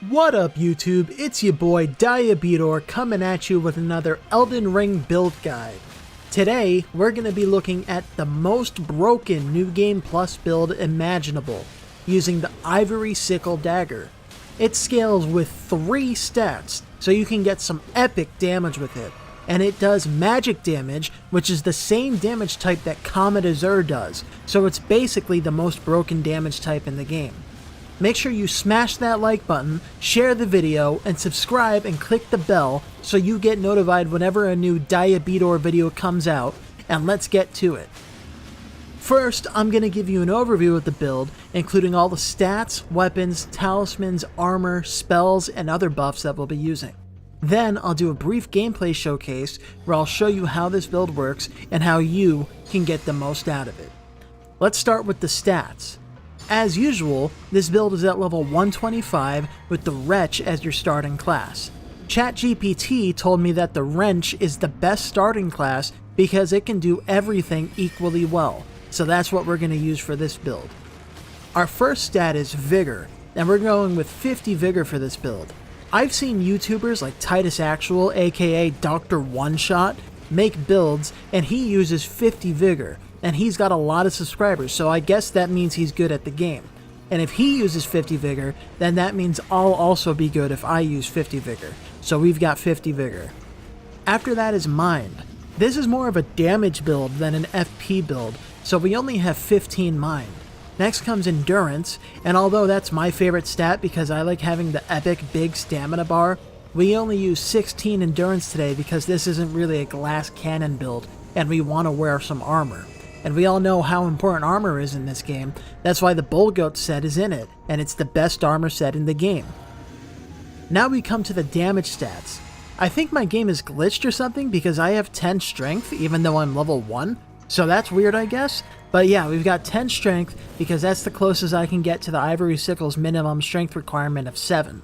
What up YouTube, it's your boy Diabetor coming at you with another Elden Ring build guide. Today, we're going to be looking at the most broken New Game Plus build imaginable, using the Ivory Sickle dagger. It scales with 3 stats, so you can get some epic damage with it, and it does magic damage, which is the same damage type that Comet Azure does, so it's basically the most broken damage type in the game. Make sure you smash that like button, share the video, and subscribe and click the bell so you get notified whenever a new Diabetor video comes out, and let's get to it. First, I'm going to give you an overview of the build, including all the stats, weapons, talismans, armor, spells, and other buffs that we'll be using. Then, I'll do a brief gameplay showcase where I'll show you how this build works and how you can get the most out of it. Let's start with the stats. As usual, this build is at level 125 with the Wretch as your starting class. ChatGPT told me that the Wrench is the best starting class because it can do everything equally well, so that's what we're going to use for this build. Our first stat is Vigor, and we're going with 50 Vigor for this build. I've seen YouTubers like Titus Actual, aka Dr. One Shot, make builds, and he uses 50 Vigor. And he's got a lot of subscribers, so I guess that means he's good at the game. And if he uses 50 Vigor, then that means I'll also be good if I use 50 Vigor. So we've got 50 Vigor. After that is Mind. This is more of a damage build than an FP build, so we only have 15 Mind. Next comes Endurance, and although that's my favorite stat because I like having the epic big stamina bar, we only use 16 Endurance today because this isn't really a glass cannon build, and we want to wear some armor. And we all know how important armor is in this game. That's why the Bullgoat set is in it, and it's the best armor set in the game. Now we come to the damage stats. I think my game is glitched or something because I have 10 strength even though I'm level 1, so that's weird I guess. But yeah, we've got 10 strength because that's the closest I can get to the Ivory Sickle's minimum strength requirement of 7.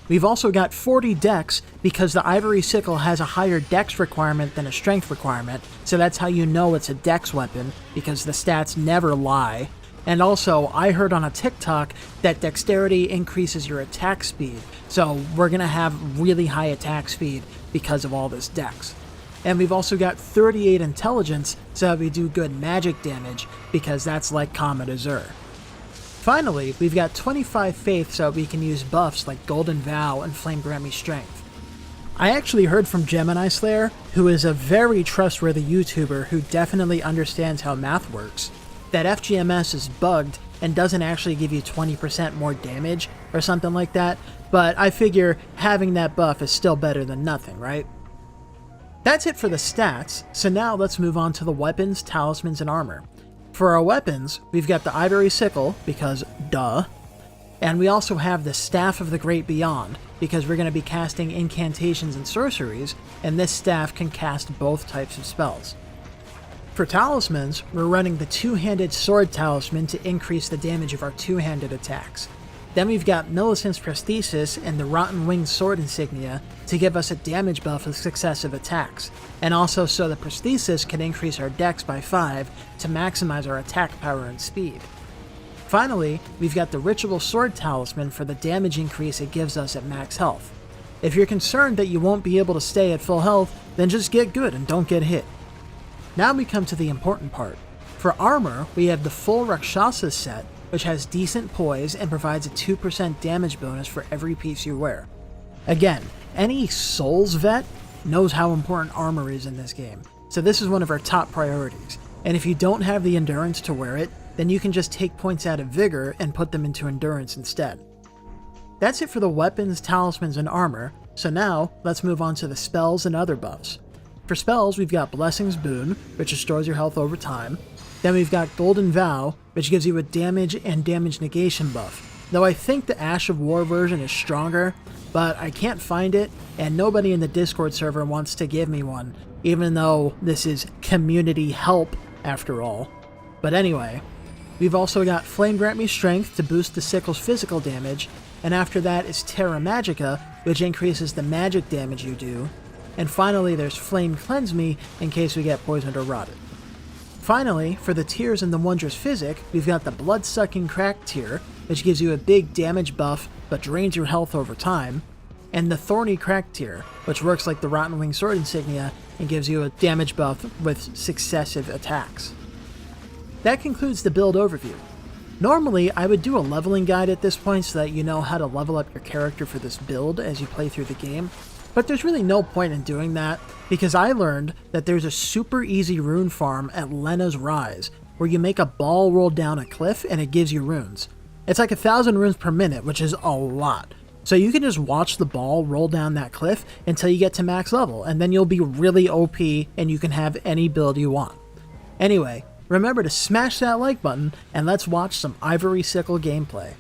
We've also got 40 dex because the Ivory Sickle has a higher dex requirement than a strength requirement, so that's how you know it's a dex weapon, because the stats never lie. And also, I heard on a TikTok that dexterity increases your attack speed, so we're going to have really high attack speed because of all this dex. And we've also got 38 intelligence, so that we do good magic damage, because that's like Comet Azure. Finally, we've got 25 faith so we can use buffs like Golden Vow and Flame Grant Me Strength. I actually heard from Gemini Slayer, who is a very trustworthy YouTuber who definitely understands how math works, that FGMS is bugged and doesn't actually give you 20% more damage or something like that, but I figure having that buff is still better than nothing, right? That's it for the stats, so now let's move on to the weapons, talismans, and armor. For our weapons, we've got the Ivory Sickle, because duh, and we also have the Staff of the Great Beyond, because we're going to be casting incantations and sorceries, and this staff can cast both types of spells. For talismans, we're running the Two-Handed Sword Talisman to increase the damage of our two-handed attacks. Then we've got Millicent's Prosthesis and the Rotten Winged Sword Insignia to give us a damage buff with successive attacks, and also so the Prosthesis can increase our dex by 5 to maximize our attack power and speed. Finally, we've got the Ritual Sword Talisman for the damage increase it gives us at max health. If you're concerned that you won't be able to stay at full health, then just get good and don't get hit. Now we come to the important part. For armor, we have the full Rakshasa set, which has decent poise and provides a 2% damage bonus for every piece you wear. Again, any Souls vet knows how important armor is in this game, so this is one of our top priorities, and if you don't have the endurance to wear it, then you can just take points out of Vigor and put them into endurance instead. That's it for the weapons, talismans, and armor, so now let's move on to the spells and other buffs. For spells, we've got Blessing's Boon, which restores your health over time. Then we've got Golden Vow, which gives you a damage and damage negation buff, though I think the Ash of War version is stronger, but I can't find it, and nobody in the Discord server wants to give me one, even though this is community help after all. But anyway, we've also got Flame Grant Me Strength to boost the Sickle's physical damage, and after that is Terra Magica, which increases the magic damage you do, and finally there's Flame Cleanse Me in case we get poisoned or rotted. Finally, for the tiers in the Wondrous Physic, we've got the Blood-Sucking Crack tier, which gives you a big damage buff but drains your health over time, and the Thorny Crack tier, which works like the Rotten Wing Sword insignia and gives you a damage buff with successive attacks. That concludes the build overview. Normally, I would do a leveling guide at this point so that you know how to level up your character for this build as you play through the game, but there's really no point in doing that because I learned that there's a super easy rune farm at Lena's Rise where you make a ball roll down a cliff and it gives you runes. It's like 1,000 runes per minute, which is a lot. So you can just watch the ball roll down that cliff until you get to max level, and then you'll be really OP and you can have any build you want. Anyway, remember to smash that like button and let's watch some Ivory Sickle gameplay.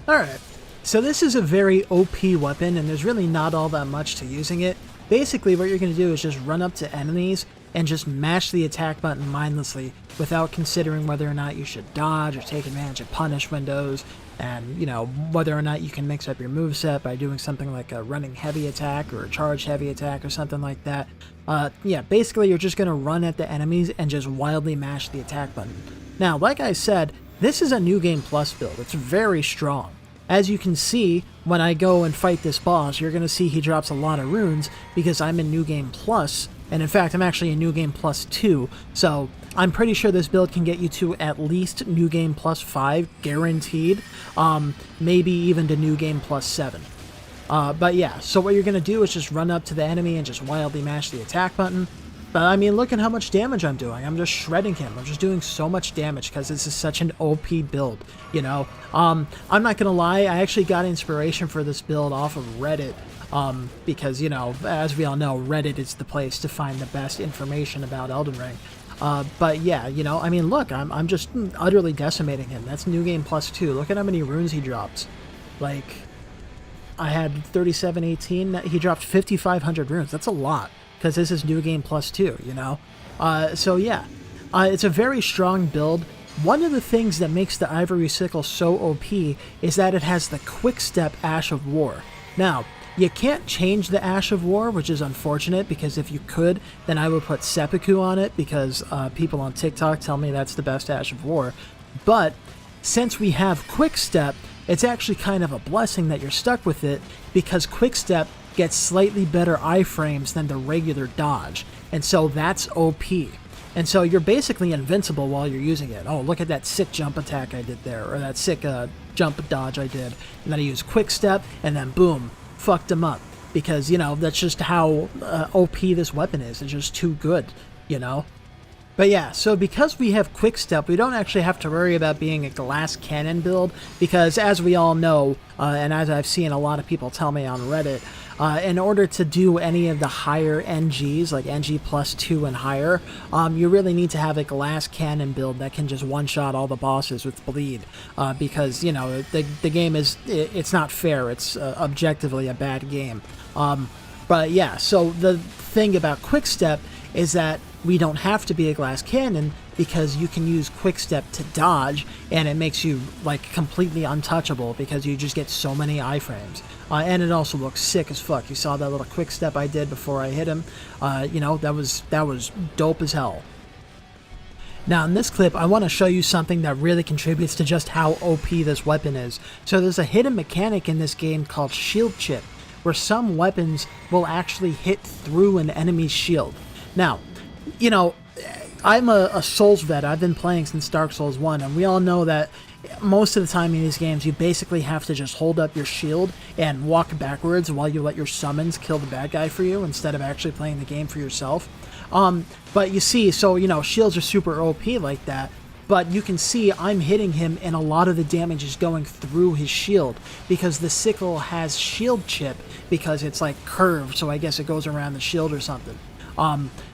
Alright. So this is a very OP weapon, and there's really not all that much to using it. Basically, what you're going to do is just run up to enemies and just mash the attack button mindlessly without considering whether or not you should dodge or take advantage of punish windows, and, you know, whether or not you can mix up your moveset by doing something like a running heavy attack or a charged heavy attack or something like that. Yeah, basically you're just going to run at the enemies and just wildly mash the attack button. Now, like I said, this is a New Game Plus build. It's very strong. As you can see, when I go and fight this boss, you're going to see he drops a lot of runes because I'm in New Game Plus, and in fact, I'm actually in New Game Plus 2, so I'm pretty sure this build can get you to at least New Game Plus 5, guaranteed, maybe even to New Game Plus 7. But yeah, so what you're going to do is just run up to the enemy and just wildly mash the attack button. But I mean, look at how much damage I'm doing. I'm just shredding him. I'm just doing so much damage because this is such an OP build, you know? I'm not gonna lie, I actually got inspiration for this build off of Reddit, because, you know, as we all know, Reddit is the place to find the best information about Elden Ring. But yeah, you know, I mean, look, I'm just utterly decimating him. That's New Game Plus 2. Look at how many runes he drops. Like, I had 3718, he dropped 5,500 runes. That's a lot, because this is New Game Plus 2, you know? So yeah, it's a very strong build. One of the things that makes the Ivory Sickle so OP is that it has the Quick Step Ash of War. Now, you can't change the Ash of War, which is unfortunate, because if you could, then I would put Seppuku on it, because people on TikTok tell me that's the best Ash of War. But since we have Quick Step, it's actually kind of a blessing that you're stuck with it, because Quick Step gets slightly better iframes than the regular dodge, and so that's OP. And so you're basically invincible while you're using it. Oh, look at that sick jump attack I did there, or that sick jump dodge I did. And then I used Quick Step, and then boom, fucked him up. Because, you know, that's just how OP this weapon is. It's just too good, you know? But yeah, so because we have Quick Step, we don't actually have to worry about being a glass cannon build, because as we all know, and as I've seen a lot of people tell me on Reddit, in order to do any of the higher NGs, like NG plus 2 and higher, you really need to have a glass cannon build that can just one-shot all the bosses with bleed, because, you know, the game is, it's not fair, it's objectively a bad game. But yeah, so the thing about Quick Step is that we don't have to be a glass cannon, because you can use Quick Step to dodge, and it makes you, like, completely untouchable because you just get so many iframes. And it also looks sick as fuck. You saw that little Quick Step I did before I hit him. You know, that was dope as hell. Now in this clip, I want to show you something that really contributes to just how OP this weapon is. So there's a hidden mechanic in this game called Shield Chip, where some weapons will actually hit through an enemy's shield. Now, you know, I'm a Souls vet. I've been playing since Dark Souls 1, and we all know that most of the time in these games, you basically have to just hold up your shield and walk backwards while you let your summons kill the bad guy for you, instead of actually playing the game for yourself. But you see, so, you know, shields are super OP like that, but you can see I'm hitting him and a lot of the damage is going through his shield, because the sickle has shield chip, because it's like curved, so I guess it goes around the shield or something.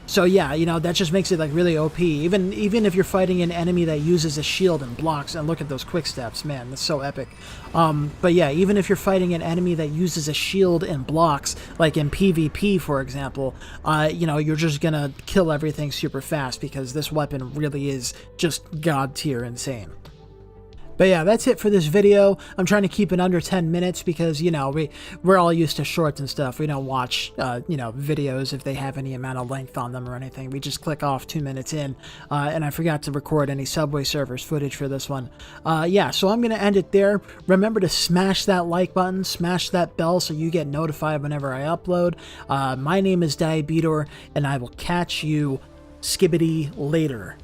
So yeah, you know, that just makes it like really OP. Even if you're fighting an enemy that uses a shield and blocks, and look at those quick steps, man, that's so epic. But yeah, even if you're fighting an enemy that uses a shield and blocks, like in PvP, for example, you know, you're just gonna kill everything super fast, because this weapon really is just god tier insane. But yeah, that's it for this video. I'm trying to keep it under 10 minutes because, you know, we're all used to shorts and stuff. We don't watch, you know, videos if they have any amount of length on them or anything. We just click off 2 minutes in. And I forgot to record any Subway Surfers footage for this one. Yeah, so I'm going to end it there. Remember to smash that like button, smash that bell so you get notified whenever I upload. My name is Diabetor, and I will catch you skibbity later.